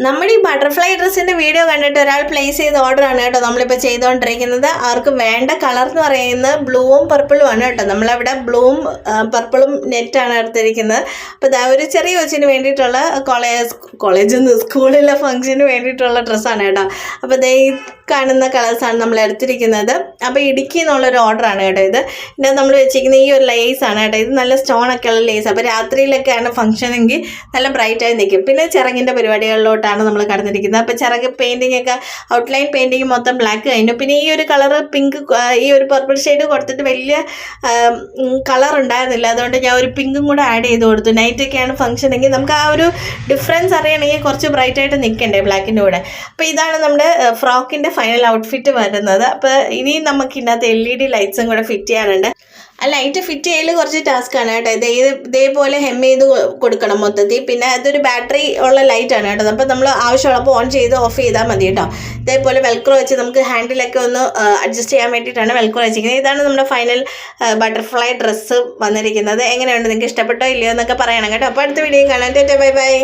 നമ്മുടെ ഈ ബട്ടർഫ്ലൈ ഡ്രസ്സിൻ്റെ വീഡിയോ കണ്ടിട്ട് ഒരാൾ പ്ലേസ് ചെയ്ത ഓർഡറാണ് കേട്ടോ നമ്മളിപ്പോൾ ചെയ്തുകൊണ്ടിരിക്കുന്നത്. അവർക്ക് വേണ്ട കളർ എന്ന് പറയുന്നത് ബ്ലൂവും പർപ്പിളും ആണ് കേട്ടോ. നമ്മളവിടെ ബ്ലൂവും പർപ്പിളും നെറ്റാണ് എടുത്തിരിക്കുന്നത്. അപ്പോൾ ഇതാ ഒരു ചെറിയ കൊച്ചിന് വേണ്ടിയിട്ടുള്ള കോളേജിൽ നിന്ന് സ്കൂളിലെ ഫംഗ്ഷന് വേണ്ടിയിട്ടുള്ള ഡ്രസ്സാണ് കേട്ടോ. അപ്പോൾ ഇതേ കാണുന്ന കളേഴ്സാണ് നമ്മൾ എടുത്തിരിക്കുന്നത്. അപ്പോൾ ഇടുക്കി എന്നുള്ളൊരു ഓർഡറാണ് കേട്ടോ ഇത്. പിന്നെ നമ്മൾ വെച്ചിരിക്കുന്ന ഈ ഒരു ലേസാണ് കേട്ടോ. ഇത് നല്ല സ്റ്റോണൊക്കെ ഉള്ള ലേസ്. അപ്പോൾ രാത്രിയിലൊക്കെയാണ് ഫംഗ്ഷനെങ്കിൽ നല്ല ബ്രൈറ്റായി നിൽക്കും. പിന്നെ ചിറകിൻ്റെ പരിപാടികളിലോട്ടാണ് നമ്മൾ കടന്നിരിക്കുന്നത്. അപ്പോൾ ചിറക് പെയിൻറ്റിംഗ് ഒക്കെ ഔട്ട്ലൈൻ പെയിൻറ്റിങ് മൊത്തം ബ്ലാക്ക് കഴിഞ്ഞു. പിന്നെ ഈ ഒരു കളറ് പിങ്ക്, ഈ ഒരു പർപ്പിൾ ഷെയ്ഡ് കൊടുത്തിട്ട് വലിയ കളർ ഉണ്ടായിരുന്നില്ല. അതുകൊണ്ട് ഞാൻ ഒരു പിങ്കും കൂടെ ആഡ് ചെയ്ത് കൊടുത്തു. നൈറ്റൊക്കെയാണ് ഫംഗ്ഷനെങ്കിൽ നമുക്ക് ആ ഒരു ഡിഫറൻസ് അറിയണമെങ്കിൽ കുറച്ച് ബ്രൈറ്റായിട്ട് നിൽക്കണ്ടേ ബ്ലാക്കിൻ്റെ കൂടെ. അപ്പോൾ ഇതാണ് നമ്മുടെ ഫ്രോക്കിൻ്റെ ഫൈനൽ ഔട്ട്ഫിറ്റ് വരുന്നത്. അപ്പോൾ ഇനി നമുക്ക് ഇതിനകത്ത് LED ലൈറ്റ്സും കൂടെ ഫിറ്റ് ചെയ്യാനുണ്ട്. ആ ലൈറ്റ് ഫിറ്റ് ചെയ്യൽ കുറച്ച് ടാസ്ക്കാണ് കേട്ടോ. ഇതേപോലെ ഹെം ചെയ്ത് കൊടുക്കണം മൊത്തത്തിൽ. പിന്നെ അതൊരു ബാറ്ററി ഉള്ള ലൈറ്റാണ് കേട്ടോ. അപ്പോൾ നമ്മൾ ആവശ്യമുള്ളപ്പോൾ ഓൺ ചെയ്ത് ഓഫ് ചെയ്താൽ മതി കേട്ടോ. ഇതേപോലെ വെൽക്രോ വെച്ച് നമുക്ക് ഹാൻഡിലൊക്കെ ഒന്ന് അഡ്ജസ്റ്റ് ചെയ്യാൻ വേണ്ടിയിട്ടാണ് വെൽക്രോ വെച്ചിരിക്കുന്നത്. ഇതാണ് നമ്മുടെ ഫൈനൽ ബട്ടർഫ്ലൈ ഡ്രസ്സ് വന്നിരിക്കുന്നത്. എങ്ങനെയുണ്ട്, നിങ്ങൾക്ക് ഇഷ്ടപ്പെട്ടോ ഇല്ലയോ എന്നൊക്കെ പറയണം കേട്ടോ. അപ്പോൾ അടുത്ത വീഡിയോ കാണാൻ. Bye bye.